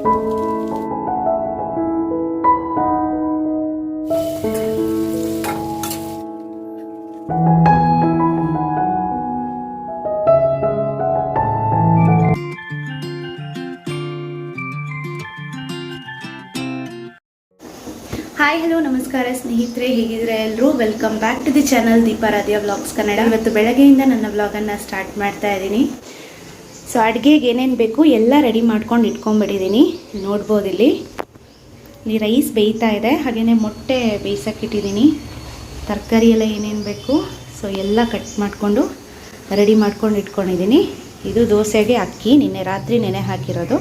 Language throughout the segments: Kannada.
ಹಾಯ್ ಹಲೋ ನಮಸ್ಕಾರ ಸ್ನೇಹಿತರೆ, ಹೇಗಿದ್ರೆ ಎಲ್ಲರೂ welcome back to the channel Deeparadhya vlogs Kannada. ಇವತ್ತು ಬೆಳಗ್ಗೆಯಿಂದ ನನ್ನ ವ್ಲಾಗನ್ನು ಸ್ಟಾರ್ಟ್ ಮಾಡ್ತಾ ಇದ್ದೀನಿ. ಸೊ ಅಡುಗೆಗೆ ಏನೇನು ಬೇಕು ಎಲ್ಲ ರೆಡಿ ಮಾಡ್ಕೊಂಡು ಇಟ್ಕೊಂಡ್ಬಿಟ್ಟಿದ್ದೀನಿ. ನೋಡ್ಬೋದು ಇಲ್ಲಿ ರೈಸ್ ಬೇಯ್ತಾ ಇದೆ, ಹಾಗೆಯೇ ಮೊಟ್ಟೆ ಬೇಯಿಸೋಕ್ಕಿಟ್ಟಿದ್ದೀನಿ. ತರಕಾರಿ ಎಲ್ಲ ಏನೇನು ಬೇಕು ಸೊ ಎಲ್ಲ ಕಟ್ ಮಾಡಿಕೊಂಡು ರೆಡಿ ಮಾಡ್ಕೊಂಡು ಇಟ್ಕೊಂಡಿದ್ದೀನಿ. ಇದು ದೋಸೆಗೆ ಅಕ್ಕಿ ನಿನ್ನೆ ರಾತ್ರಿ ನೆನೆ ಹಾಕಿರೋದು.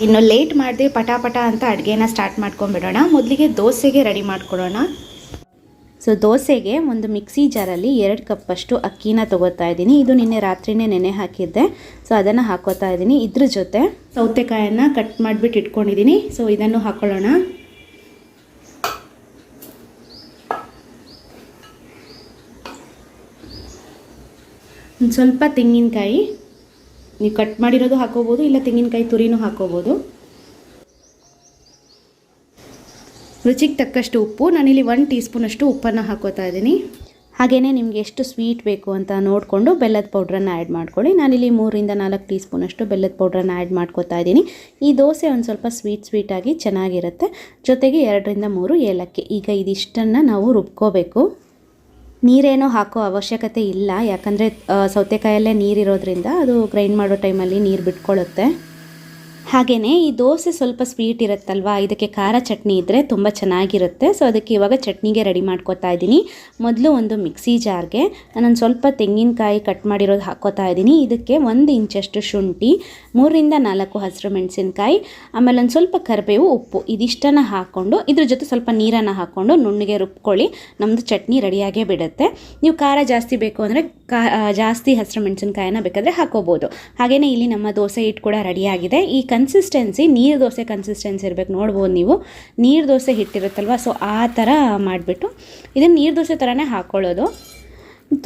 ಇನ್ನು ಲೇಟ್ ಮಾಡಿದೆ ಪಟ ಅಂತ ಅಡುಗೆನ ಸ್ಟಾರ್ಟ್ ಮಾಡ್ಕೊಂಡ್ಬಿಡೋಣ. ಮೊದಲಿಗೆ ದೋಸೆಗೆ ರೆಡಿ ಮಾಡ್ಕೊಳ್ಳೋಣ. ಸೊ ದೋಸೆಗೆ ಒಂದು ಮಿಕ್ಸಿ ಜಾರಲ್ಲಿ 2 ಕಪ್ಪಷ್ಟು ಅಕ್ಕಿನ ತೊಗೋತಾ ಇದ್ದೀನಿ. ಇದು ನಿನ್ನೆ ರಾತ್ರಿನೇ ನೆನೆ ಹಾಕಿದ್ದೆ, ಸೊ ಅದನ್ನು ಹಾಕೋತಾ ಇದ್ದೀನಿ. ಇದ್ರ ಜೊತೆ ಸೌತೆಕಾಯನ್ನು ಕಟ್ ಮಾಡಿಬಿಟ್ಟು ಇಟ್ಕೊಂಡಿದ್ದೀನಿ. ಸೊ ಇದನ್ನು ಹಾಕೊಳ್ಳೋಣ. ಒಂದು ಸ್ವಲ್ಪ ತೆಂಗಿನಕಾಯಿ, ನೀವು ಕಟ್ ಮಾಡಿರೋದು ಹಾಕೋಬೋದು, ಇಲ್ಲ ತೆಂಗಿನಕಾಯಿ ತುರಿನೂ ಹಾಕೋಬೋದು. ರುಚಿಗೆ ತಕ್ಕಷ್ಟು ಉಪ್ಪು, ನಾನಿಲ್ಲಿ 1 ಟೀ ಸ್ಪೂನಷ್ಟು ಉಪ್ಪನ್ನು ಹಾಕೋತಾ ಇದ್ದೀನಿ. ಹಾಗೆಯೇ ನಿಮಗೆ ಎಷ್ಟು ಸ್ವೀಟ್ ಬೇಕು ಅಂತ ನೋಡಿಕೊಂಡು ಬೆಲ್ಲದ ಪೌಡ್ರನ್ನು ಆ್ಯಡ್ ಮಾಡ್ಕೊಳ್ಳಿ. ನಾನಿಲ್ಲಿ 3 ರಿಂದ 4 ಟೀ ಸ್ಪೂನಷ್ಟು ಬೆಲ್ಲದ ಪೌಡ್ರನ್ನು ಆ್ಯಡ್ ಮಾಡ್ಕೋತಾ ಇದ್ದೀನಿ. ಈ ದೋಸೆ ಒಂದು ಸ್ವಲ್ಪ ಸ್ವೀಟಾಗಿ ಚೆನ್ನಾಗಿರುತ್ತೆ. ಜೊತೆಗೆ 2 ರಿಂದ 3 ಏಲಕ್ಕಿ. ಈಗ ಇದಿಷ್ಟನ್ನು ನಾವು ರುಬ್ಕೋಬೇಕು. ನೀರೇನೋ ಹಾಕೋ ಅವಶ್ಯಕತೆ ಇಲ್ಲ, ಯಾಕಂದರೆ ಸೌತೆಕಾಯಲ್ಲೇ ನೀರಿರೋದ್ರಿಂದ ಅದು ಗ್ರೈಂಡ್ ಮಾಡೋ ಟೈಮಲ್ಲಿ ನೀರು ಬಿಟ್ಕೊಳ್ಳುತ್ತೆ. ಹಾಗೆಯೇ ಈ ದೋಸೆ ಸ್ವಲ್ಪ ಸ್ವೀಟ್ ಇರುತ್ತಲ್ವ, ಇದಕ್ಕೆ ಖಾರ ಚಟ್ನಿ ಇದ್ದರೆ ತುಂಬ ಚೆನ್ನಾಗಿರುತ್ತೆ. ಸೊ ಅದಕ್ಕೆ ಇವಾಗ ಚಟ್ನಿಗೆ ರೆಡಿ ಮಾಡ್ಕೋತಾ ಇದ್ದೀನಿ. ಮೊದಲು ಒಂದು ಮಿಕ್ಸಿ ಜಾರ್ಗೆ ನಾನೊಂದು ಸ್ವಲ್ಪ ತೆಂಗಿನಕಾಯಿ ಕಟ್ ಮಾಡಿರೋದು ಹಾಕೋತಾ ಇದ್ದೀನಿ. ಇದಕ್ಕೆ 1 ಇಂಚಷ್ಟು ಶುಂಠಿ, 3 ರಿಂದ 4 ಹಸಿರು ಮೆಣಸಿನ್ಕಾಯಿ, ಆಮೇಲೆ ಒಂದು ಸ್ವಲ್ಪ ಕರಿಬೇವು, ಉಪ್ಪು, ಇದಿಷ್ಟನ್ನು ಹಾಕ್ಕೊಂಡು ಇದ್ರ ಜೊತೆ ಸ್ವಲ್ಪ ನೀರನ್ನು ಹಾಕ್ಕೊಂಡು ನುಣ್ಣಗೆ ರುಬ್ಕೊಳ್ಳಿ. ನಮ್ಮದು ಚಟ್ನಿ ರೆಡಿಯಾಗೇ ಬಿಡುತ್ತೆ. ನೀವು ಖಾರ ಜಾಸ್ತಿ ಬೇಕು ಅಂದರೆ ಜಾಸ್ತಿ ಹಸಿರು ಮೆಣಸಿನ್ಕಾಯಿನ ಬೇಕಾದರೆ ಹಾಕೋಬೋದು. ಹಾಗೆಯೇ ಇಲ್ಲಿ ನಮ್ಮ ದೋಸೆ ಹಿಟ್ಟು ಕೂಡ ರೆಡಿಯಾಗಿದೆ. ಈ ಕನ್ಸಿಸ್ಟೆನ್ಸಿ ನೀರು ದೋಸೆ ಕನ್ಸಿಸ್ಟೆನ್ಸಿ ಇರಬೇಕು. ನೋಡ್ಬೋದು ನೀವು, ನೀರು ದೋಸೆ ಹಿಟ್ಟಿರುತ್ತಲ್ವ, ಸೊ ಆ ಥರ ಮಾಡಿಬಿಟ್ಟು ಇದನ್ನು ನೀರು ದೋಸೆ ಥರನೇ ಹಾಕ್ಕೊಳ್ಳೋದು.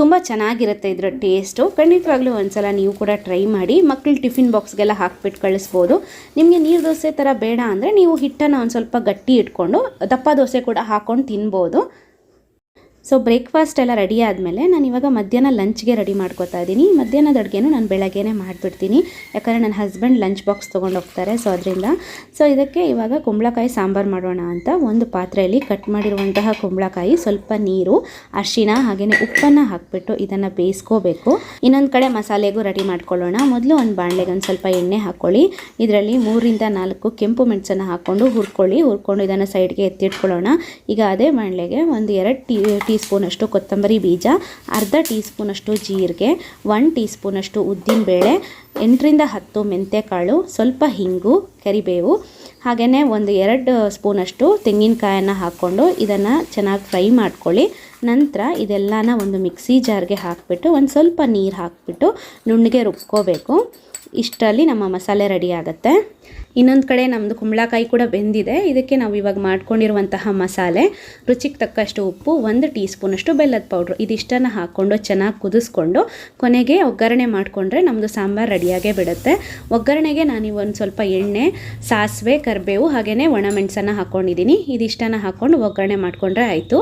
ತುಂಬ ಚೆನ್ನಾಗಿರುತ್ತೆ ಇದರ ಟೇಸ್ಟು. ಖಂಡಿತವಾಗ್ಲೂ ಒಂದ್ಸಲ ನೀವು ಕೂಡ ಟ್ರೈ ಮಾಡಿ. ಮಕ್ಕಳು ಟಿಫಿನ್ ಬಾಕ್ಸ್ಗೆಲ್ಲ ಹಾಕ್ಬಿಟ್ಟು ಕಳಿಸ್ಬೋದು. ನಿಮಗೆ ನೀರು ದೋಸೆ ಥರ ಬೇಡ ಅಂದರೆ ನೀವು ಹಿಟ್ಟನ್ನು ಒಂದು ಸ್ವಲ್ಪ ಗಟ್ಟಿ ಇಟ್ಕೊಂಡು ದಪ್ಪ ದೋಸೆ ಕೂಡ ಹಾಕ್ಕೊಂಡು ತಿನ್ಬೋದು. ಸೊ ಬ್ರೇಕ್ಫಾಸ್ಟ್ ಎಲ್ಲ ರೆಡಿ ಆದಮೇಲೆ ನಾನು ಇವಾಗ ಮಧ್ಯಾಹ್ನ ಲಂಚ್ಗೆ ರೆಡಿ ಮಾಡ್ಕೋತಾ ಇದ್ದೀನಿ. ಮಧ್ಯಾಹ್ನದ ಅಡುಗೆನೂ ನಾನು ಬೆಳಗ್ಗೆನೇ ಮಾಡಿಬಿಡ್ತೀನಿ, ಯಾಕಂದರೆ ನನ್ನ ಹಸ್ಬೆಂಡ್ ಲಂಚ್ ಬಾಕ್ಸ್ ತೊಗೊಂಡು ಹೋಗ್ತಾರೆ. ಸೊ ಅದರಿಂದ ಇದಕ್ಕೆ ಇವಾಗ ಕುಂಬಳಕಾಯಿ ಸಾಂಬಾರು ಮಾಡೋಣ ಅಂತ ಒಂದು ಪಾತ್ರೆಯಲ್ಲಿ ಕಟ್ ಮಾಡಿರುವಂತಹ ಕುಂಬಳಕಾಯಿ, ಸ್ವಲ್ಪ ನೀರು, ಅರಿಶಿನ ಹಾಗೆಯೇ ಉಪ್ಪನ್ನು ಹಾಕಿಬಿಟ್ಟು ಇದನ್ನು ಬೇಯಿಸ್ಕೋಬೇಕು. ಇನ್ನೊಂದು ಕಡೆ ಮಸಾಲೆಗೂ ರೆಡಿ ಮಾಡ್ಕೊಳ್ಳೋಣ. ಮೊದಲು ಒಂದು ಬಾಣಲೆಗೆ ಒಂದು ಸ್ವಲ್ಪ ಎಣ್ಣೆ ಹಾಕ್ಕೊಳ್ಳಿ. ಇದರಲ್ಲಿ 3 ರಿಂದ 4 ಕೆಂಪು ಮೆಣಸನ್ನು ಹಾಕ್ಕೊಂಡು ಹುರ್ಕೊಂಡು ಇದನ್ನು ಸೈಡ್ಗೆ ಎತ್ತಿಟ್ಕೊಳ್ಳೋಣ. ಈಗ ಅದೇ ಬಾಣಲೆಗೆ ಒಂದು 2 ಟೀ ಸ್ಪೂನಷ್ಟು ಕೊತ್ತಂಬರಿ ಬೀಜ, ಅರ್ಧ ಟೀ ಸ್ಪೂನಷ್ಟು ಜೀರಿಗೆ, 1 ಟೀ ಸ್ಪೂನಷ್ಟು ಉದ್ದಿನಬೇಳೆ, 8 ರಿಂದ 10 ಮೆಂತ್ಯಕಾಳು, ಸ್ವಲ್ಪ ಹಿಂಗು, ಕರಿಬೇವು, ಹಾಗೆಯೇ ಒಂದು 2 ಸ್ಪೂನಷ್ಟು ತೆಂಗಿನಕಾಯನ್ನು ಹಾಕ್ಕೊಂಡು ಇದನ್ನು ಚೆನ್ನಾಗಿ ಫ್ರೈ ಮಾಡ್ಕೊಳ್ಳಿ. ನಂತರ ಇದೆಲ್ಲನ ಒಂದು ಮಿಕ್ಸಿ ಜಾರ್ಗೆ ಹಾಕಿಬಿಟ್ಟು ಒಂದು ಸ್ವಲ್ಪ ನೀರು ಹಾಕಿಬಿಟ್ಟು ನುಣ್ಣಗೆ ರುಬ್ಕೋಬೇಕು. ಇಷ್ಟರಲ್ಲಿ ನಮ್ಮ ಮಸಾಲೆ ರೆಡಿ ಆಗುತ್ತೆ. ಇನ್ನೊಂದು ಕಡೆ ನಮ್ಮದು ಕುಂಬಳಕಾಯಿ ಕೂಡ ಬೆಂದಿದೆ. ಇದಕ್ಕೆ ನಾವು ಇವಾಗ ಮಾಡ್ಕೊಂಡಿರುವಂತಹ ಮಸಾಲೆ, ರುಚಿಗೆ ತಕ್ಕಷ್ಟು ಉಪ್ಪು, 1 ಟೀ ಸ್ಪೂನಷ್ಟು ಬೆಲ್ಲದ ಪೌಡ್ರು, ಇದಿಷ್ಟನ್ನು ಹಾಕ್ಕೊಂಡು ಚೆನ್ನಾಗಿ ಕುದಿಸ್ಕೊಂಡು ಕೊನೆಗೆ ಒಗ್ಗರಣೆ ಮಾಡಿಕೊಂಡ್ರೆ ನಮ್ಮದು ಸಾಂಬಾರು ರೆಡಿಯಾಗೇ ಬಿಡುತ್ತೆ. ಒಗ್ಗರಣೆಗೆ ನಾನು ಒಂದು ಸ್ವಲ್ಪ ಎಣ್ಣೆ, ಸಾಸಿವೆ, ಕರಿಬೇವು ಹಾಗೆಯೇ ಒಣಮೆಣಸನ್ನು ಹಾಕ್ಕೊಂಡಿದ್ದೀನಿ. ಇದಿಷ್ಟನ್ನು ಹಾಕ್ಕೊಂಡು ಒಗ್ಗರಣೆ ಮಾಡಿಕೊಂಡ್ರೆ ಆಯಿತು.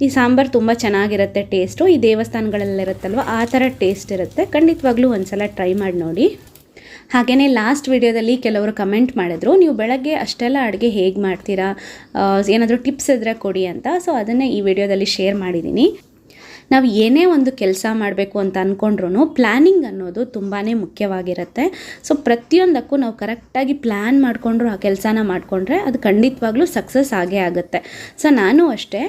ಈ ಸಾಂಬಾರು ತುಂಬ ಚೆನ್ನಾಗಿರುತ್ತೆ ಟೇಸ್ಟು. ಈ ದೇವಸ್ಥಾನಗಳಲ್ಲಿರುತ್ತಲ್ವ ಆ ಥರ ಟೇಸ್ಟ್ ಇರುತ್ತೆ. ಖಂಡಿತವಾಗ್ಲೂ ಒಂದು ಸಲ ಟ್ರೈ ಮಾಡಿ ನೋಡಿ. ಹಾಗೆಯೇ ಲಾಸ್ಟ್ ವಿಡಿಯೋದಲ್ಲಿ ಕೆಲವರು ಕಮೆಂಟ್ ಮಾಡಿದ್ರು, ನೀವು ಬೆಳಗ್ಗೆ ಅಷ್ಟೆಲ್ಲ ಅಡುಗೆ ಹೇಗೆ ಮಾಡ್ತೀರಾ, ಏನಾದರೂ ಟಿಪ್ಸ್ ಇದ್ದರೆ ಕೊಡಿ ಅಂತ. ಸೊ ಅದನ್ನೇ ಈ ವಿಡಿಯೋದಲ್ಲಿ ಶೇರ್ ಮಾಡಿದ್ದೀನಿ. ನಾವು ಏನೇ ಒಂದು ಕೆಲಸ ಮಾಡಬೇಕು ಅಂತ ಅಂದ್ಕೊಂಡ್ರೂ ಪ್ಲ್ಯಾನಿಂಗ್ ಅನ್ನೋದು ತುಂಬಾ ಮುಖ್ಯವಾಗಿರುತ್ತೆ. ಸೊ ಪ್ರತಿಯೊಂದಕ್ಕೂ ನಾವು ಕರೆಕ್ಟಾಗಿ ಪ್ಲ್ಯಾನ್ ಮಾಡಿಕೊಂಡ್ರು ಆ ಕೆಲಸನ ಮಾಡಿಕೊಂಡ್ರೆ ಅದು ಖಂಡಿತವಾಗ್ಲೂ ಸಕ್ಸಸ್ ಆಗೇ ಆಗುತ್ತೆ. ಸೊ ನಾನು ಅಷ್ಟೇ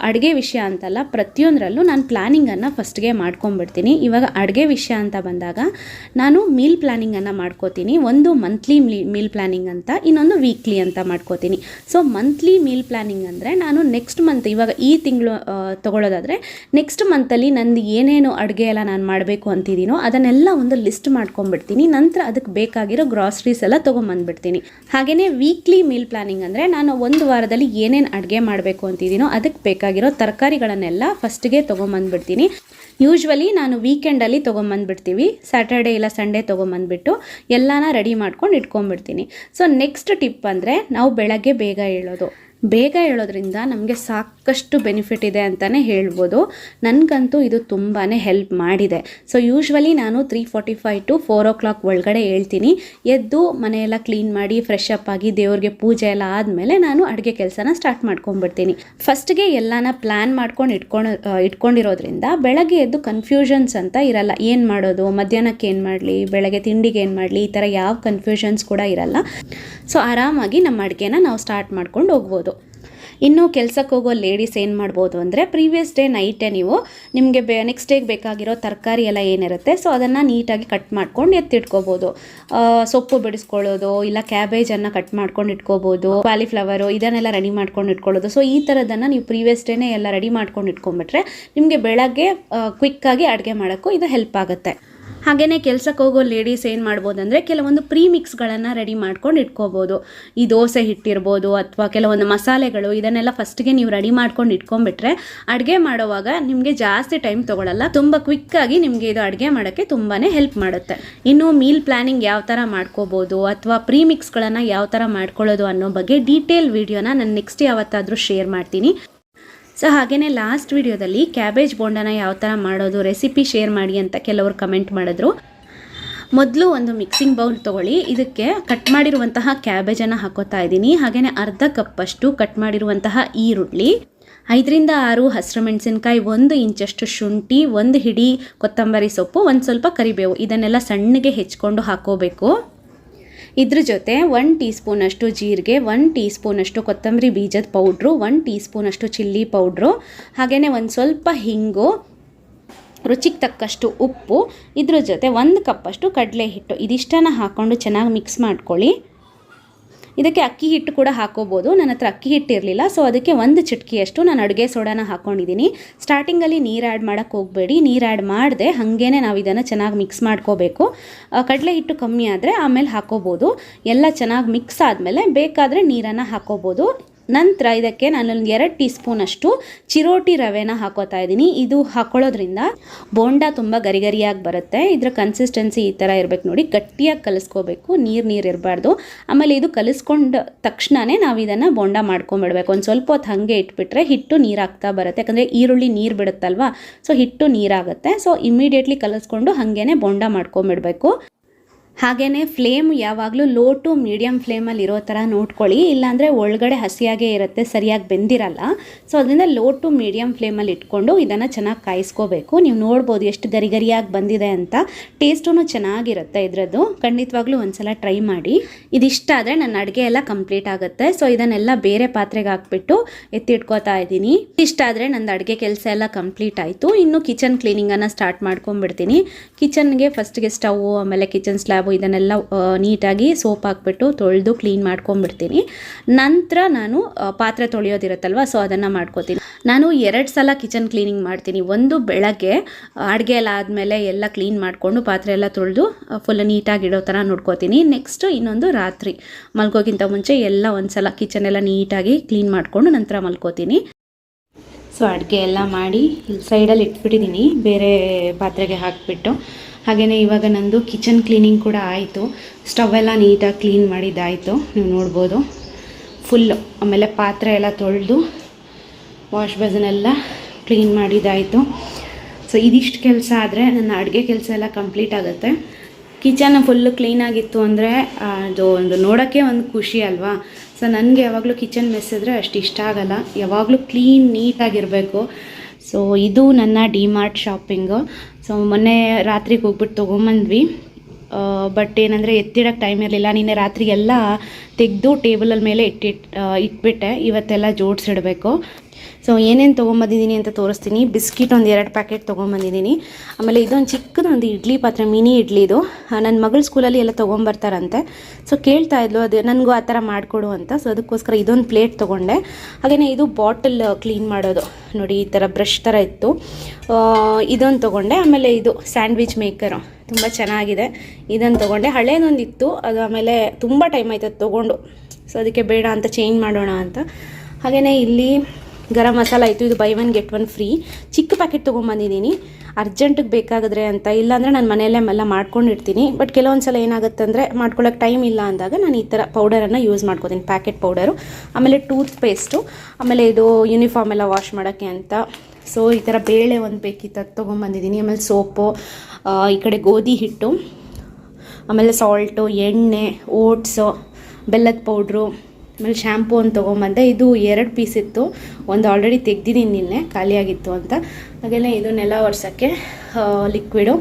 ಅಡುಗೆ ವಿಷಯ ಅಂತಲ್ಲ, ಪ್ರತಿಯೊಂದರಲ್ಲೂ ನಾನು ಪ್ಲ್ಯಾನಿಂಗನ್ನು ಫಸ್ಟ್ಗೆ ಮಾಡ್ಕೊಂಡ್ಬಿಡ್ತೀನಿ. ಇವಾಗ ಅಡುಗೆ ವಿಷಯ ಅಂತ ಬಂದಾಗ ನಾನು ಮೀಲ್ ಪ್ಲ್ಯಾನಿಂಗನ್ನು ಮಾಡ್ಕೋತೀನಿ. ಒಂದು ಮಂತ್ಲಿ ಮೀಲ್ ಪ್ಲ್ಯಾನಿಂಗ್ ಅಂತ, ಇನ್ನೊಂದು ವೀಕ್ಲಿ ಅಂತ ಮಾಡ್ಕೋತೀನಿ. ಸೊ ಮಂತ್ಲಿ ಮೀಲ್ ಪ್ಲ್ಯಾನಿಂಗ್ ಅಂದರೆ ನಾನು ನೆಕ್ಸ್ಟ್ ಮಂತ್, ಇವಾಗ ಈ ತಿಂಗಳು ತೊಗೊಳ್ಳೋದಾದರೆ ನೆಕ್ಸ್ಟ್ ಮಂತಲ್ಲಿ ನಂದು ಏನೇನು ಅಡುಗೆ ಎಲ್ಲ ನಾನು ಮಾಡಬೇಕು ಅಂತಿದ್ದೀನೋ ಅದನ್ನೆಲ್ಲ ಒಂದು ಲಿಸ್ಟ್ ಮಾಡ್ಕೊಂಡ್ಬಿಡ್ತೀನಿ. ನಂತರ ಅದಕ್ಕೆ ಬೇಕಾಗಿರೋ ಗ್ರಾಸರೀಸ್ ಎಲ್ಲ ತೊಗೊಂಬಂದ್ಬಿಡ್ತೀನಿ. ಹಾಗೆಯೇ ವೀಕ್ಲಿ ಮೀಲ್ ಪ್ಲ್ಯಾನಿಂಗ್ ಅಂದರೆ ನಾನು ಒಂದು ವಾರದಲ್ಲಿ ಏನೇನು ಅಡುಗೆ ಮಾಡಬೇಕು ಅಂತಿದ್ದೀನೋ ಅದಕ್ಕೆ ಬೇಕಾಗಿರೋ ತರಕಾರಿಗಳನ್ನೆಲ್ಲ ಫಸ್ಟಿಗೆ ತೊಗೊಂಬಂದ್ಬಿಡ್ತೀನಿ. ಯೂಶ್ವಲಿ ನಾನು ವೀಕೆಂಡಲ್ಲಿ ತೊಗೊಂಬಂದ್ಬಿಡ್ತೀವಿ, ಸ್ಯಾಟರ್ಡೇ ಇಲ್ಲ ಸಂಡೇ ತೊಗೊಂಬಂದ್ಬಿಟ್ಟು ಎಲ್ಲನ ರೆಡಿ ಮಾಡ್ಕೊಂಡು ಇಟ್ಕೊಂಡ್ಬಿಡ್ತೀನಿ. ಸೊ ನೆಕ್ಸ್ಟ್ ಟಿಪ್ ಅಂದರೆ ನಾವು ಬೆಳಗ್ಗೆ ಬೇಗ ಹೇಳೋದ್ರಿಂದ ನಮಗೆ ಸಾಕಷ್ಟು ಬೆನಿಫಿಟ್ ಇದೆ ಅಂತಲೇ ಹೇಳ್ಬೋದು. ನನಗಂತೂ ಇದು ತುಂಬಾ ಹೆಲ್ಪ್ ಮಾಡಿದೆ. ಸೊ ಯೂಶ್ವಲಿ ನಾನು 3:45 to 4 o'clock ಒಳಗಡೆ ಹೇಳ್ತೀನಿ. ಎದ್ದು ಮನೆಯೆಲ್ಲ ಕ್ಲೀನ್ ಮಾಡಿ ಫ್ರೆಶ್ ಅಪ್ ಆಗಿ ದೇವ್ರಿಗೆ ಪೂಜೆ ಎಲ್ಲ ಆದಮೇಲೆ ನಾನು ಅಡುಗೆ ಕೆಲಸನ ಸ್ಟಾರ್ಟ್ ಮಾಡ್ಕೊಂಡ್ಬಿಡ್ತೀನಿ. ಫಸ್ಟ್ಗೆ ಎಲ್ಲನ ಪ್ಲ್ಯಾನ್ ಮಾಡ್ಕೊಂಡು ಇಟ್ಕೊಂಡಿರೋದ್ರಿಂದ ಬೆಳಗ್ಗೆ ಎದ್ದು ಕನ್ಫ್ಯೂಷನ್ಸ್ ಅಂತ ಇರಲ್ಲ. ಏನು ಮಾಡೋದು, ಮಧ್ಯಾಹ್ನಕ್ಕೆ ಏನು ಮಾಡಲಿ, ಬೆಳಗ್ಗೆ ತಿಂಡಿಗೆ ಏನು ಮಾಡಲಿ, ಈ ಥರ ಯಾವ ಕನ್ಫ್ಯೂಷನ್ಸ್ ಕೂಡ ಇರಲ್ಲ. ಸೊ ಆರಾಮಾಗಿ ನಮ್ಮ ಅಡುಗೆನ ನಾವು ಸ್ಟಾರ್ಟ್ ಮಾಡ್ಕೊಂಡು ಹೋಗ್ಬೋದು. ಇನ್ನು ಕೆಲಸಕ್ಕೆ ಹೋಗೋ ಲೇಡೀಸ್ ಏನು ಮಾಡ್ಬೋದು ಅಂದರೆ ಪ್ರೀವಿಯಸ್ ಡೇ ನೈಟೇ ನೀವು ನಿಮಗೆ ನೆಕ್ಸ್ಟ್ ಡೇಗೆ ಬೇಕಾಗಿರೋ ತರಕಾರಿ ಎಲ್ಲ ಏನಿರುತ್ತೆ ಸೊ ಅದನ್ನು ನೀಟಾಗಿ ಕಟ್ ಮಾಡ್ಕೊಂಡು ಎತ್ತಿಟ್ಕೋಬೋದು. ಸೊಪ್ಪು ಬಿಡಿಸ್ಕೊಳ್ಳೋದು, ಇಲ್ಲ ಕ್ಯಾಬೇಜನ್ನು ಕಟ್ ಮಾಡ್ಕೊಂಡು ಇಟ್ಕೋಬೋದು, ಕಾಲಿಫ್ಲವರು ಇದನ್ನೆಲ್ಲ ರೆಡಿ ಮಾಡ್ಕೊಂಡು ಇಟ್ಕೊಳ್ಳೋದು. ಸೊ ಈ ಥರದನ್ನು ನೀವು ಪ್ರೀವಿಯಸ್ ಡೇನೇ ಎಲ್ಲ ರೆಡಿ ಮಾಡ್ಕೊಂಡು ಇಟ್ಕೊಂಡ್ಬಿಟ್ರೆ ನಿಮಗೆ ಬೆಳಗ್ಗೆ ಕ್ವಿಕ್ಕಾಗಿ ಅಡುಗೆ ಮಾಡೋಕ್ಕೂ ಇದು ಹೆಲ್ಪ್ ಆಗುತ್ತೆ. ಹಾಗೆಯೇ ಕೆಲಸಕ್ಕೆ ಹೋಗೋ ಲೇಡೀಸ್ ಏನು ಮಾಡ್ಬೋದು ಅಂದರೆ ಕೆಲವೊಂದು ಮಿಕ್ಸ್ಗಳನ್ನು ರೆಡಿ ಮಾಡ್ಕೊಂಡು ಇಟ್ಕೋಬೋದು. ಈ ದೋಸೆ ಹಿಟ್ಟಿರ್ಬೋದು ಅಥವಾ ಕೆಲವೊಂದು ಮಸಾಲೆಗಳು, ಇದನ್ನೆಲ್ಲ ಫಸ್ಟಿಗೆ ನೀವು ರೆಡಿ ಮಾಡ್ಕೊಂಡು ಇಟ್ಕೊಂಡ್ಬಿಟ್ರೆ ಅಡುಗೆ ಮಾಡೋವಾಗ ನಿಮಗೆ ಜಾಸ್ತಿ ಟೈಮ್ ತೊಗೊಳ್ಳಲ್ಲ, ತುಂಬ ಕ್ವಿಕ್ಕಾಗಿ ನಿಮಗೆ ಇದು ಅಡುಗೆ ಮಾಡೋಕ್ಕೆ ತುಂಬಾ ಹೆಲ್ಪ್ ಮಾಡುತ್ತೆ. ಇನ್ನು ಮೀಲ್ ಪ್ಲ್ಯಾನಿಂಗ್ ಯಾವ ಥರ ಮಾಡ್ಕೋಬೋದು ಅಥವಾ ಮಿಕ್ಸ್ಗಳನ್ನು ಯಾವ ಥರ ಮಾಡ್ಕೊಳ್ಳೋದು ಅನ್ನೋ ಬಗ್ಗೆ ಡೀಟೇಲ್ ವಿಡಿಯೋನ ನಾನು ನೆಕ್ಸ್ಟ್ ಯಾವತ್ತಾದರೂ ಶೇರ್ ಮಾಡ್ತೀನಿ. ಸೊ ಹಾಗೆಯೇ ಲಾಸ್ಟ್ ವಿಡಿಯೋದಲ್ಲಿ ಕ್ಯಾಬೇಜ್ ಬೋಂಡನ ಯಾವ ಥರ ಮಾಡೋದು ರೆಸಿಪಿ ಶೇರ್ ಮಾಡಿ ಅಂತ ಕೆಲವರು ಕಮೆಂಟ್ ಮಾಡಿದ್ರು. ಮೊದಲು ಒಂದು ಮಿಕ್ಸಿಂಗ್ ಬೌಲ್ ತೊಗೊಳ್ಳಿ, ಇದಕ್ಕೆ ಕಟ್ ಮಾಡಿರುವಂತಹ ಕ್ಯಾಬೇಜನ್ನು ಹಾಕೋತಾ ಇದ್ದೀನಿ. ಹಾಗೆಯೇ ಅರ್ಧ ಕಪ್ಪಷ್ಟು ಕಟ್ ಮಾಡಿರುವಂತಹ ಈರುಳ್ಳಿ, 5ರಿಂದ 6 ಹಸಿರು ಮೆಣಸಿನ್ಕಾಯಿ, 1 ಇಂಚಷ್ಟು ಶುಂಠಿ, 1 ಹಿಡಿ ಕೊತ್ತಂಬರಿ ಸೊಪ್ಪು, ಒಂದು ಸ್ವಲ್ಪ ಕರಿಬೇವು, ಇದನ್ನೆಲ್ಲ ಸಣ್ಣಗೆ ಹೆಚ್ಕೊಂಡು ಹಾಕೋಬೇಕು. ಇದ್ರ ಜೊತೆ 1 ಟೀ ಸ್ಪೂನಷ್ಟು ಜೀರಿಗೆ, 1 ಟೀ ಸ್ಪೂನಷ್ಟು ಕೊತ್ತಂಬರಿ ಬೀಜದ ಪೌಡ್ರು, 1 ಟೀ ಸ್ಪೂನಷ್ಟು ಚಿಲ್ಲಿ ಪೌಡ್ರು, ಹಾಗೆಯೇ ಒಂದು ಸ್ವಲ್ಪ ಹಿಂಗು, ರುಚಿಗೆ ತಕ್ಕಷ್ಟು ಉಪ್ಪು, ಇದ್ರ ಜೊತೆ 1 ಕಪ್ಪಷ್ಟು ಕಡಲೆ ಹಿಟ್ಟು, ಇದಿಷ್ಟನ್ನು ಹಾಕ್ಕೊಂಡು ಚೆನ್ನಾಗಿ ಮಿಕ್ಸ್ ಮಾಡ್ಕೊಳ್ಳಿ. ಇದಕ್ಕೆ ಅಕ್ಕಿ ಹಿಟ್ಟು ಕೂಡ ಹಾಕೋಬೋದು. ನನ್ನ ಹತ್ರ ಅಕ್ಕಿ ಹಿಟ್ಟು ಇರಲಿಲ್ಲ, ಸೊ ಅದಕ್ಕೆ 1 ಚಿಟಕಿಯಷ್ಟು ನಾನು ಅಡುಗೆ ಸೋಡಾನ ಹಾಕ್ಕೊಂಡಿದ್ದೀನಿ. ಸ್ಟಾರ್ಟಿಂಗಲ್ಲಿ ನೀರು ಆ್ಯಡ್ ಮಾಡೋಕ್ಕೆ ಹೋಗಬೇಡಿ, ನೀರು ಆ್ಯಡ್ ಮಾಡದೆ ಹಾಗೇ ನಾವು ಇದನ್ನು ಚೆನ್ನಾಗಿ ಮಿಕ್ಸ್ ಮಾಡ್ಕೋಬೇಕು. ಕಡಲೆ ಹಿಟ್ಟು ಕಮ್ಮಿ ಆದರೆ ಆಮೇಲೆ ಹಾಕೋಬೋದು. ಎಲ್ಲ ಚೆನ್ನಾಗಿ ಮಿಕ್ಸ್ ಆದಮೇಲೆ ಬೇಕಾದರೆ ನೀರನ್ನು ಹಾಕೋಬೋದು. ನಂತರ ಇದಕ್ಕೆ ನಾನೊಂದು 2 ಟೀ ಸ್ಪೂನಷ್ಟು ಚಿರೋಟಿ ರವೆನ ಹಾಕೋತಾ ಇದ್ದೀನಿ. ಇದು ಹಾಕೊಳ್ಳೋದ್ರಿಂದ ಬೋಂಡ ತುಂಬ ಗರಿಗರಿಯಾಗಿ ಬರುತ್ತೆ. ಇದರ ಕನ್ಸಿಸ್ಟೆನ್ಸಿ ಈ ಥರ ಇರಬೇಕು ನೋಡಿ, ಗಟ್ಟಿಯಾಗಿ ಕಲಿಸ್ಕೋಬೇಕು, ನೀರು ಇರಬಾರ್ದು. ಆಮೇಲೆ ಇದು ಕಲಿಸ್ಕೊಂಡ ತಕ್ಷಣವೇ ನಾವು ಇದನ್ನು ಬೋಂಡ ಮಾಡ್ಕೊಂಬಿಡ್ಬೇಕು. ಒಂದು ಸ್ವಲ್ಪ ಹೊತ್ತು ಹಾಗೆ ಇಟ್ಬಿಟ್ರೆ ಹಿಟ್ಟು ನೀರಾಗ್ತಾ ಬರುತ್ತೆ, ಯಾಕಂದರೆ ಈರುಳ್ಳಿ ನೀರು ಬಿಡುತ್ತಲ್ವ, ಸೊ ಹಿಟ್ಟು ನೀರಾಗುತ್ತೆ. ಸೊ ಇಮಿಡಿಯೇಟ್ಲಿ ಕಲಿಸ್ಕೊಂಡು ಹಾಗೇ ಬೋಂಡ ಮಾಡ್ಕೊಂಬಿಡಬೇಕು. ಹಾಗೆಯೇ ಫ್ಲೇಮ್ ಯಾವಾಗಲೂ ಲೋ ಟು ಮೀಡಿಯಮ್ ಫ್ಲೇಮಲ್ಲಿ ಇರೋ ಥರ ನೋಡ್ಕೊಳ್ಳಿ, ಇಲ್ಲಾಂದರೆ ಒಳಗಡೆ ಹಸಿಯಾಗೇ ಇರುತ್ತೆ, ಸರಿಯಾಗಿ ಬೆಂದಿರಲ್ಲ. ಸೊ ಅದರಿಂದ ಲೋ ಟು ಮೀಡಿಯಮ್ ಫ್ಲೇಮಲ್ಲಿ ಇಟ್ಕೊಂಡು ಇದನ್ನು ಚೆನ್ನಾಗಿ ಕಾಯಿಸ್ಕೋಬೇಕು. ನೀವು ನೋಡ್ಬೋದು ಎಷ್ಟು ಗರಿಗರಿಯಾಗಿ ಬಂದಿದೆ ಅಂತ, ಟೇಸ್ಟೂ ಚೆನ್ನಾಗಿರುತ್ತೆ ಇದರದ್ದು. ಖಂಡಿತವಾಗ್ಲೂ ಒಂದ್ಸಲ ಟ್ರೈ ಮಾಡಿ. ಇದಿಷ್ಟ ಆದರೆ ನನ್ನ ಅಡುಗೆ ಎಲ್ಲ ಕಂಪ್ಲೀಟ್ ಆಗುತ್ತೆ. ಸೊ ಇದನ್ನೆಲ್ಲ ಬೇರೆ ಪಾತ್ರೆಗೆ ಹಾಕ್ಬಿಟ್ಟು ಎತ್ತಿಟ್ಕೋತಾ ಇದ್ದೀನಿ. ಇಷ್ಟ ಆದರೆ ನನ್ನ ಅಡುಗೆ ಕೆಲಸ ಎಲ್ಲ ಕಂಪ್ಲೀಟ್ ಆಯಿತು. ಇನ್ನು ಕಿಚನ್ ಕ್ಲೀನಿಂಗನ್ನು ಸ್ಟಾರ್ಟ್ ಮಾಡ್ಕೊಂಡ್ಬಿಡ್ತೀನಿ. ಕಿಚನ್ಗೆ ಫಸ್ಟ್ಗೆ ಸ್ಟವ್, ಆಮೇಲೆ ಕಿಚನ್ ಸ್ಲ್ಯಾಬ್ ಇದನ್ನೆಲ್ಲ ನೀಟಾಗಿ ಸೋಪ್ ಹಾಕ್ಬಿಟ್ಟು ತೊಳೆದು ಕ್ಲೀನ್ ಮಾಡ್ಕೊಂಡ್ಬಿಡ್ತೀನಿ. ನಂತರ ನಾನು ಪಾತ್ರೆ ತೊಳೆಯೋದಿರುತ್ತಲ್ವ, ಸೊ ಅದನ್ನು ಮಾಡ್ಕೋತೀನಿ. ನಾನು 2 ಸಲ ಕಿಚನ್ ಕ್ಲೀನಿಂಗ್ ಮಾಡ್ತೀನಿ. ಒಂದು ಬೆಳಗ್ಗೆ ಅಡುಗೆ ಎಲ್ಲ ಆದಮೇಲೆ ಎಲ್ಲ ಕ್ಲೀನ್ ಮಾಡಿಕೊಂಡು ಪಾತ್ರೆ ಎಲ್ಲ ತೊಳೆದು ಫುಲ್ ನೀಟಾಗಿ ಇಡೋ ಥರ ನೋಡ್ಕೋತೀನಿ. ನೆಕ್ಸ್ಟು ಇನ್ನೊಂದು ರಾತ್ರಿ ಮಲ್ಗೋಕ್ಕಿಂತ ಮುಂಚೆ ಎಲ್ಲ ಒಂದು ಸಲ ಕಿಚನ್ ಎಲ್ಲ ನೀಟಾಗಿ ಕ್ಲೀನ್ ಮಾಡಿಕೊಂಡು ನಂತರ ಮಲ್ಕೋತೀನಿ. ಸೊ ಅಡುಗೆ ಎಲ್ಲ ಮಾಡಿ ಇಲ್ಲಿ ಸೈಡಲ್ಲಿ ಇಟ್ಬಿಟ್ಟಿದ್ದೀನಿ, ಬೇರೆ ಪಾತ್ರೆಗೆ ಹಾಕಿಬಿಟ್ಟು. ಹಾಗೆಯೇ ಇವಾಗ ನಂದು ಕಿಚನ್ ಕ್ಲೀನಿಂಗ್ ಕೂಡ ಆಯಿತು. ಸ್ಟವ್ ಎಲ್ಲ ನೀಟಾಗಿ ಕ್ಲೀನ್ ಮಾಡಿದ್ದಾಯಿತು, ನೀವು ನೋಡ್ಬೋದು ಫುಲ್ಲು. ಆಮೇಲೆ ಪಾತ್ರೆ ಎಲ್ಲ ತೊಳೆದು ವಾಶ್ ಬೇಸನೆಲ್ಲ ಕ್ಲೀನ್ ಮಾಡಿದ್ದಾಯಿತು. ಸೊ ಇದಿಷ್ಟು ಕೆಲಸ ಆದರೆ ನನ್ನ ಅಡುಗೆ ಕೆಲಸ ಎಲ್ಲ ಕಂಪ್ಲೀಟ್ ಆಗುತ್ತೆ. ಕಿಚನ್ ಫುಲ್ಲು ಕ್ಲೀನಾಗಿತ್ತು ಅಂದರೆ ಅದು ಒಂದು ನೋಡೋಕ್ಕೆ ಒಂದು ಖುಷಿ ಅಲ್ವಾ. ಸೊ ನನಗೆ ಯಾವಾಗಲೂ ಕಿಚನ್ ಮೆಸ್ಸಿದ್ರೆ ಅಷ್ಟು ಇಷ್ಟ ಆಗಲ್ಲ, ಯಾವಾಗಲೂ ಕ್ಲೀನ್ ನೀಟಾಗಿರಬೇಕು. ಸೊ ಇದು ನನ್ನ ಡಿಮಾರ್ಟ್ ಶಾಪಿಂಗು. ಸೊ ಮೊನ್ನೆ ರಾತ್ರಿಗೆ ಹೋಗ್ಬಿಟ್ಟು ತೊಗೊಂಬಂದ್ವಿ. ಬಟ್ ಏನಂದರೆ ಎತ್ತಿಡೋಕ್ಕೆ ಟೈಮ್ ಇರಲಿಲ್ಲ. ನಿನ್ನೆ ರಾತ್ರಿಗೆಲ್ಲ ತೆಗೆದು ಟೇಬಲಲ್ಲಿ ಮೇಲೆ ಇಟ್ಬಿಟ್ಟೆ. ಇವತ್ತೆಲ್ಲ ಜೋಡಿಸಿಡಬೇಕು. ಸೊ ಏನೇನು ತೊಗೊಂಬಂದಿದ್ದೀನಿ ಅಂತ ತೋರಿಸ್ತೀನಿ. ಬಿಸ್ಕಿಟ್ ಒಂದು 2 ಪ್ಯಾಕೆಟ್ ತೊಗೊಂಬಂದಿದ್ದೀನಿ. ಆಮೇಲೆ ಇದೊಂದು ಚಿಕ್ಕದೊಂದು ಇಡ್ಲಿ ಪಾತ್ರೆ, ಮಿನಿ ಇಡ್ಲಿದು. ನನ್ನ ಮಗಳ ಸ್ಕೂಲಲ್ಲಿ ಎಲ್ಲ ತೊಗೊಂಬರ್ತಾರಂತೆ. ಸೊ ಕೇಳ್ತಾ ಇದ್ಲು ಅದು ನನಗೂ ಆ ಥರ ಮಾಡಿಕೊಡು ಅಂತ. ಸೊ ಅದಕ್ಕೋಸ್ಕರ ಇದೊಂದು ಪ್ಲೇಟ್ ತೊಗೊಂಡೆ. ಹಾಗೆಯೇ ಇದು ಬಾಟಲ್ ಕ್ಲೀನ್ ಮಾಡೋದು ನೋಡಿ, ಈ ಥರ ಬ್ರಷ್ ಥರ ಇತ್ತು, ಇದೊಂದು ತೊಗೊಂಡೆ. ಆಮೇಲೆ ಇದು ಸ್ಯಾಂಡ್ವಿಚ್ ಮೇಕರು ತುಂಬ ಚೆನ್ನಾಗಿದೆ, ಇದನ್ನು ತೊಗೊಂಡೆ. ಹಳೇದೊಂದಿತ್ತು, ಅದು ಆಮೇಲೆ ತುಂಬ ಟೈಮ್ ಆಯ್ತು ಅದು ತೊಗೊಂಡು. ಸೊ ಅದಕ್ಕೆ ಬೇಡ ಅಂತ ಚೇಂಜ್ ಮಾಡೋಣ ಅಂತ. ಹಾಗೆಯೇ ಇಲ್ಲಿ ಗರಂ ಮಸಾಲ ಆಯಿತು, ಇದು ಬೈ 1 get 1 ಫ್ರೀ. ಚಿಕ್ಕ ಪ್ಯಾಕೆಟ್ ತೊಗೊಂಬಂದಿದ್ದೀನಿ ಅರ್ಜೆಂಟಿಗೆ ಬೇಕಾಗಿದ್ರೆ ಅಂತ. ಇಲ್ಲಾಂದರೆ ನಾನು ಮನೆಯಲ್ಲೇ ಎಲ್ಲ ಮಾಡ್ಕೊಂಡಿರ್ತೀನಿ. ಬಟ್ ಕೆಲವೊಂದು ಸಲ ಏನಾಗುತ್ತೆ ಅಂದರೆ ಮಾಡ್ಕೊಳ್ಳೋಕೆ ಟೈಮ್ ಇಲ್ಲ ಅಂದಾಗ ನಾನು ಈ ಥರ ಪೌಡರನ್ನು ಯೂಸ್ ಮಾಡ್ಕೋತೀನಿ, ಪ್ಯಾಕೆಟ್ ಪೌಡರು. ಆಮೇಲೆ ಟೂತ್ ಪೇಸ್ಟು, ಆಮೇಲೆ ಇದು ಯೂನಿಫಾರ್ಮ್ ಎಲ್ಲ ವಾಶ್ ಮಾಡೋಕ್ಕೆ ಅಂತ. ಸೊ ಈ ಥರ ಬೇಳೆ ಒಂದು ಬೇಕಿತ್ತು, ಅದು ತೊಗೊಂಬಂದಿದ್ದೀನಿ. ಆಮೇಲೆ ಸೋಪು, ಈ ಕಡೆ ಗೋಧಿ ಹಿಟ್ಟು, ಆಮೇಲೆ ಸಾಲ್ಟು, ಎಣ್ಣೆ, ಓಟ್ಸು, ಬೆಲ್ಲದ ಪೌಡ್ರು, ಆಮೇಲೆ ಶ್ಯಾಂಪು ಅಂತ ತೊಗೊಂಬಂದೆ. ಇದು 2 ಪೀಸ್ ಇತ್ತು, ಒಂದು ಆಲ್ರೆಡಿ ತೆಗ್ದಿದ್ದೀನಿ ನಿನ್ನೆ, ಖಾಲಿಯಾಗಿತ್ತು ಅಂತ. ಹಾಗೆಯೇ ಇದು ನೆಲ ಒರೆಸೋಕ್ಕೆ ಲಿಕ್ವಿಡು,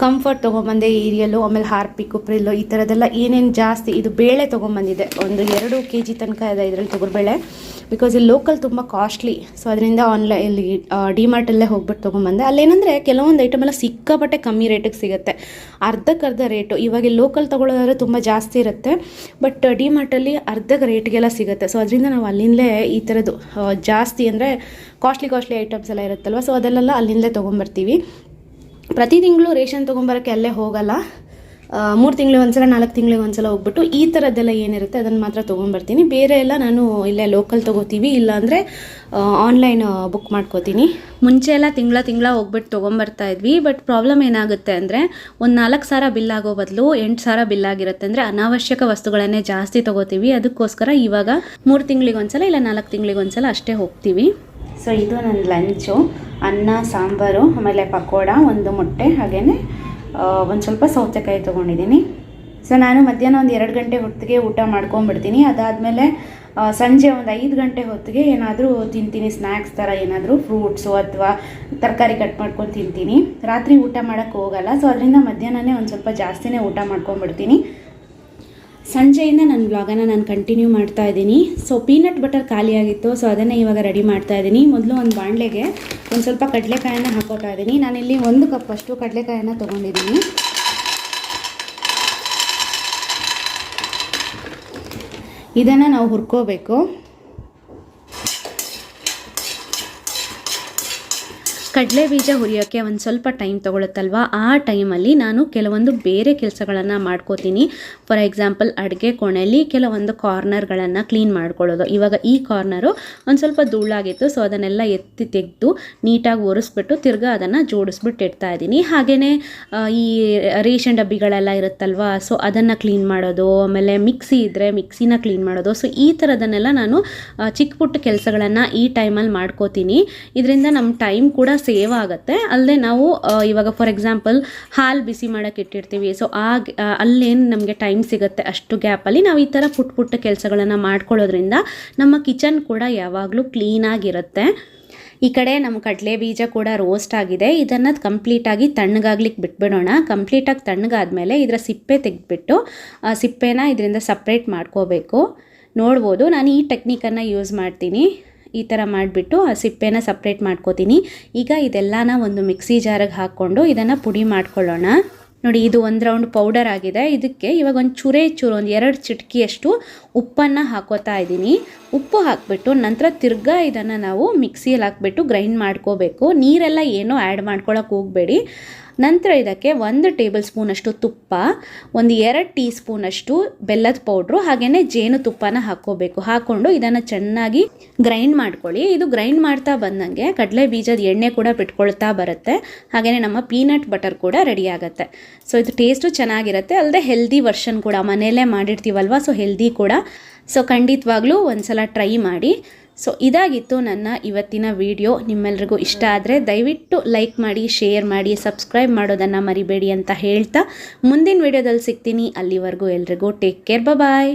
ಕಂಫರ್ಟ್ ತೊಗೊಂಬಂದೆ, ಈರಿಯಲ್ಲು, ಆಮೇಲೆ ಹಾರ್ಪಿಕ್ಕು, ಪ್ರಿಲ್ಲು, ಈ ಥರದ್ದೆಲ್ಲ ಏನೇನು ಜಾಸ್ತಿ. ಇದು ಬೇಳೆ ತೊಗೊಂಬಂದಿದೆ, ಒಂದು 2 kg ತನಕ ಇದೆ ಇದರಲ್ಲಿ ತೊಗರಿಬೇಳೆ. ಬಿಕಾಸ್ ಇಲ್ಲಿ ಲೋಕಲ್ ತುಂಬ ಕಾಸ್ಟ್ಲಿ. ಸೊ ಅದರಿಂದ ಆನ್ಲೈನ್ ಇಲ್ಲಿ ಡಿಮಾರ್ಟಲ್ಲೇ ಹೋಗ್ಬಿಟ್ಟು ತೊಗೊಂಬಂದೆ. ಅಲ್ಲೇನಂದರೆ ಕೆಲವೊಂದು ಐಟಮ್ ಎಲ್ಲ ಸಿಕ್ಕಾಪಟ್ಟೆ ಕಮ್ಮಿ ರೇಟಿಗೆ ಸಿಗುತ್ತೆ, ಅರ್ಧಕ್ಕರ್ಧ ರೇಟು. ಇವಾಗ ಲೋಕಲ್ ತೊಗೊಳ್ಳೋದಾದ್ರೆ ತುಂಬ ಜಾಸ್ತಿ ಇರುತ್ತೆ, ಬಟ್ ಡಿಮಾರ್ಟಲ್ಲಿ ಅರ್ಧಕ್ಕೆ ರೇಟ್ಗೆಲ್ಲ ಸಿಗುತ್ತೆ. ಸೊ ಅದರಿಂದ ನಾವು ಅಲ್ಲಿಂದಲೇ ಈ ಥರದ್ದು ಜಾಸ್ತಿ ಅಂದರೆ ಕಾಸ್ಟ್ಲಿ ಐಟಮ್ಸ್ ಎಲ್ಲ ಇರುತ್ತಲ್ವ, ಸೊ ಅದೆಲ್ಲ ಅಲ್ಲಿಂದಲೇ ತೊಗೊಂಬರ್ತೀವಿ. ಪ್ರತಿ ತಿಂಗಳು ರೇಷನ್ ತೊಗೊಂಬರೋಕ್ಕೆ ಅಲ್ಲೇ ಹೋಗಲ್ಲ, 3 ತಿಂಗಳಿಗೆ ಒಂದ್ಸಲ 4 ತಿಂಗಳಿಗೆ ಒಂದ್ಸಲ ಹೋಗ್ಬಿಟ್ಟು ಈ ಥರದ್ದೆಲ್ಲ ಏನಿರುತ್ತೆ ಅದನ್ನು ಮಾತ್ರ ತೊಗೊಂಬರ್ತೀನಿ. ಬೇರೆ ಎಲ್ಲ ನಾನು ಇಲ್ಲೇ ಲೋಕಲ್ ತೊಗೋತೀವಿ, ಇಲ್ಲಾಂದರೆ ಆನ್ಲೈನ್ ಬುಕ್ ಮಾಡ್ಕೋತೀನಿ. ಮುಂಚೆ ಎಲ್ಲ ತಿಂಗಳ ಹೋಗ್ಬಿಟ್ಟು ತೊಗೊಂಬರ್ತಾ ಇದ್ವಿ. ಬಟ್ ಪ್ರಾಬ್ಲಮ್ ಏನಾಗುತ್ತೆ ಅಂದರೆ ಒಂದು 4,000 ಬಿಲ್ ಆಗೋ ಬದಲು 8,000 ಬಿಲ್ ಆಗಿರುತ್ತೆ. ಅಂದರೆ ಅನಾವಶ್ಯಕ ವಸ್ತುಗಳನ್ನೇ ಜಾಸ್ತಿ ತೊಗೋತೀವಿ. ಅದಕ್ಕೋಸ್ಕರ ಇವಾಗ 3 ತಿಂಗಳಿಗೆ ಒಂದ್ಸಲ ಇಲ್ಲ 4 ತಿಂಗಳಿಗೆ ಒಂದ್ಸಲ ಅಷ್ಟೇ ಹೋಗ್ತೀವಿ. ಸೊ ಇದು ನನ್ನ ಲಂಚು, ಅನ್ನ, ಸಾಂಬಾರು, ಆಮೇಲೆ ಪಕೋಡ, 1 ಮೊಟ್ಟೆ, ಹಾಗೆಯೇ ಒಂದು ಸ್ವಲ್ಪ ಸೌತೆಕಾಯಿ ತೊಗೊಂಡಿದ್ದೀನಿ. ಸೊ ನಾನು ಮಧ್ಯಾಹ್ನ ಒಂದು 2 ಗಂಟೆ ಹೊತ್ತಿಗೆ ಊಟ ಮಾಡ್ಕೊಂಬಿಡ್ತೀನಿ. ಅದಾದಮೇಲೆ ಸಂಜೆ ಒಂದು 5 ಗಂಟೆ ಹೊತ್ತಿಗೆ ಏನಾದರೂ ತಿಂತೀನಿ, ಸ್ನ್ಯಾಕ್ಸ್ ಥರ ಏನಾದರೂ ಫ್ರೂಟ್ಸು ಅಥವಾ ತರಕಾರಿ ಕಟ್ ಮಾಡ್ಕೊಂಡು ತಿಂತೀನಿ. ರಾತ್ರಿ ಊಟ ಮಾಡೋಕ್ಕೆ ಹೋಗಲ್ಲ. ಸೊ ಅದರಿಂದ ಮಧ್ಯಾಹ್ನನೇ ಒಂದು ಸ್ವಲ್ಪ ಜಾಸ್ತಿನೇ ಊಟ ಮಾಡ್ಕೊಂಬಿಡ್ತೀನಿ. ಸಂಜೆಯಿಂದ ನನ್ನ ಬ್ಲಾಗನ್ನು ನಾನು ಕಂಟಿನ್ಯೂ ಮಾಡ್ತಾ ಇದ್ದೀನಿ. ಸೊ ಪೀನಟ್ ಬಟರ್ ಖಾಲಿಯಾಗಿತ್ತು, ಸೊ ಅದನ್ನೇ ಇವಾಗ ರೆಡಿ ಮಾಡ್ತಾ ಇದ್ದೀನಿ. ಮೊದಲು ಒಂದು ಬಾಣಲೆಗೆ ಒಂದು ಸ್ವಲ್ಪ ಕಡಲೆಕಾಯನ್ನು ಹಾಕೋತಾ ಇದ್ದೀನಿ. ನಾನಿಲ್ಲಿ 1 ಕಪ್ಪಷ್ಟು ಕಡಲೆಕಾಯನ್ನು ತೊಗೊಂಡಿದ್ದೀನಿ. ಇದನ್ನು ನಾವು ಹುರ್ಕೋಬೇಕು. ಕಡಲೆ ಬೀಜ ಹುರಿಯೋಕ್ಕೆ ಒಂದು ಸ್ವಲ್ಪ ಟೈಮ್ ತೊಗೊಳುತ್ತಲ್ವ, ಆ ಟೈಮಲ್ಲಿ ನಾನು ಕೆಲವೊಂದು ಬೇರೆ ಕೆಲಸಗಳನ್ನು ಮಾಡ್ಕೋತೀನಿ. ಫಾರ್ ಎಕ್ಸಾಂಪಲ್ ಅಡುಗೆ ಕೋಣೆಯಲ್ಲಿ ಕೆಲವೊಂದು ಕಾರ್ನರ್ಗಳನ್ನು ಕ್ಲೀನ್ ಮಾಡ್ಕೊಳ್ಳೋದು. ಇವಾಗ ಈ ಕಾರ್ನರು ಒಂದು ಸ್ವಲ್ಪ ಧೂಳಾಗಿತ್ತು, ಸೊ ಅದನ್ನೆಲ್ಲ ಎತ್ತಿ ತೆಗೆದು ನೀಟಾಗಿ ಒರೆಸ್ಬಿಟ್ಟು ತಿರ್ಗಾ ಅದನ್ನು ಜೋಡಿಸ್ಬಿಟ್ಟು ಇಡ್ತಾ ಇದ್ದೀನಿ. ಹಾಗೆಯೇ ಈ ರೇಷನ್ ಡಬ್ಬಿಗಳೆಲ್ಲ ಇರುತ್ತಲ್ವ, ಸೊ ಅದನ್ನು ಕ್ಲೀನ್ ಮಾಡೋದು, ಆಮೇಲೆ ಮಿಕ್ಸಿ ಇದ್ದರೆ ಮಿಕ್ಸಿನ ಕ್ಲೀನ್ ಮಾಡೋದು. ಸೊ ಈ ಥರದನ್ನೆಲ್ಲ ನಾನು ಚಿಕ್ಕ ಪುಟ್ಟ ಕೆಲಸಗಳನ್ನು ಈ ಟೈಮಲ್ಲಿ ಮಾಡ್ಕೋತೀನಿ. ಇದರಿಂದ ನಮ್ಮ ಟೈಮ್ ಕೂಡ ಸೇವ್ ಆಗುತ್ತೆ. ಅಲ್ಲದೆ ನಾವು ಇವಾಗ ಫಾರ್ ಎಕ್ಸಾಂಪಲ್ ಹಾಲು ಬಿಸಿ ಮಾಡೋಕ್ಕೆ ಇಟ್ಟಿರ್ತೀವಿ, ಸೊ ಅಲ್ಲೇನು ನಮಗೆ ಟೈಮ್ ಸಿಗುತ್ತೆ ಅಷ್ಟು ಗ್ಯಾಪಲ್ಲಿ ನಾವು ಈ ಥರ ಪುಟ್ಟ ಕೆಲಸಗಳನ್ನು ಮಾಡ್ಕೊಳ್ಳೋದ್ರಿಂದ ನಮ್ಮ ಕಿಚನ್ ಕೂಡ ಯಾವಾಗಲೂ ಕ್ಲೀನಾಗಿರುತ್ತೆ. ಈ ಕಡೆ ನಮ್ಮ ಕಡಲೆ ಬೀಜ ಕೂಡ ರೋಸ್ಟ್ ಆಗಿದೆ. ಇದನ್ನು ಕಂಪ್ಲೀಟಾಗಿ ತಣ್ಣಗಾಗ್ಲಿಕ್ಕೆ ಬಿಟ್ಬಿಡೋಣ. ಕಂಪ್ಲೀಟಾಗಿ ತಣ್ಣಗಾದ್ಮೇಲೆ ಇದರ ಸಿಪ್ಪೆ ತೆಗೆದ್ಬಿಟ್ಟು ಸಿಪ್ಪೆನ ಇದರಿಂದ ಸಪ್ರೇಟ್ ಮಾಡ್ಕೋಬೇಕು. ನೋಡ್ಬೋದು, ನಾನು ಈ ಟೆಕ್ನಿಕನ್ನು ಯೂಸ್ ಮಾಡ್ತೀನಿ. ಈ ಥರ ಮಾಡಿಬಿಟ್ಟು ಆ ಸಿಪ್ಪೆನ ಸಪ್ರೇಟ್ ಮಾಡ್ಕೋತೀನಿ. ಈಗ ಇದೆಲ್ಲನ ಒಂದು ಮಿಕ್ಸಿ ಜಾರಿಗೆ ಹಾಕ್ಕೊಂಡು ಇದನ್ನು ಪುಡಿ ಮಾಡ್ಕೊಳ್ಳೋಣ. ನೋಡಿ, ಇದು 1 ರೌಂಡ್ ಪೌಡರ್ ಆಗಿದೆ. ಇದಕ್ಕೆ ಇವಾಗ ಒಂದು ಚೂರು ಒಂದು 2 ಚಿಟಿಕೆಯಷ್ಟು ಉಪ್ಪನ್ನು ಹಾಕೋತಾ ಇದ್ದೀನಿ. ಉಪ್ಪು ಹಾಕಿಬಿಟ್ಟು ನಂತರ ತಿರ್ಗಾ ಇದನ್ನು ನಾವು ಮಿಕ್ಸಿಯಲ್ಲಿ ಹಾಕ್ಬಿಟ್ಟು ಗ್ರೈಂಡ್ ಮಾಡ್ಕೋಬೇಕು. ನೀರೆಲ್ಲ ಏನೂ ಆ್ಯಡ್ ಮಾಡ್ಕೊಳ್ಳೋಕೆ ಹೋಗಬೇಡಿ. ನಂತರ ಇದಕ್ಕೆ 1 ಟೇಬಲ್ ಸ್ಪೂನಷ್ಟು ತುಪ್ಪ, ಒಂದು 2 ಟೀ ಸ್ಪೂನಷ್ಟು ಬೆಲ್ಲದ ಪೌಡ್ರು, ಹಾಗೆಯೇ ಜೇನುತುಪ್ಪನ ಹಾಕ್ಕೊಂಡು ಇದನ್ನು ಚೆನ್ನಾಗಿ ಗ್ರೈಂಡ್ ಮಾಡ್ಕೊಳ್ಳಿ. ಇದು ಗ್ರೈಂಡ್ ಮಾಡ್ತಾ ಬಂದಂಗೆ ಕಡಲೆ ಬೀಜದ ಎಣ್ಣೆ ಕೂಡ ಬಿಟ್ಕೊಳ್ತಾ ಬರುತ್ತೆ. ಹಾಗೆಯೇ ನಮ್ಮ ಪೀನಟ್ ಬಟರ್ ಕೂಡ ರೆಡಿ ಆಗುತ್ತೆ. ಸೊ ಇದು ಟೇಸ್ಟು ಚೆನ್ನಾಗಿರುತ್ತೆ. ಅಲ್ಲದೆ ಹೆಲ್ದಿ ವರ್ಷನ್ ಕೂಡ, ಮನೆಯಲ್ಲೇ ಮಾಡಿರ್ತೀವಲ್ವ, ಸೊ ಹೆಲ್ದಿ ಕೂಡ. ಸೊ ಖಂಡಿತವಾಗ್ಲೂ ಒಂದ್ಸಲ ಟ್ರೈ ಮಾಡಿ. ಸೊ ಇದಾಗಿತ್ತು ನನ್ನ ಇವತ್ತಿನ ವಿಡಿಯೋ. ನಿಮ್ಮೆಲ್ರಿಗೂ ಇಷ್ಟ ಆದರೆ ದಯವಿಟ್ಟು ಲೈಕ್ ಮಾಡಿ, ಶೇರ್ ಮಾಡಿ, ಸಬ್ಸ್ಕ್ರೈಬ್ ಮಾಡೋದನ್ನು ಮರಿಬೇಡಿ ಅಂತ ಹೇಳ್ತಾ ಮುಂದಿನ ವಿಡಿಯೋದಲ್ಲಿ ಸಿಗ್ತೀನಿ. ಅಲ್ಲಿವರೆಗೂ ಎಲ್ರಿಗೂ ಟೇಕ್ ಕೇರ್, ಬಾಯ್.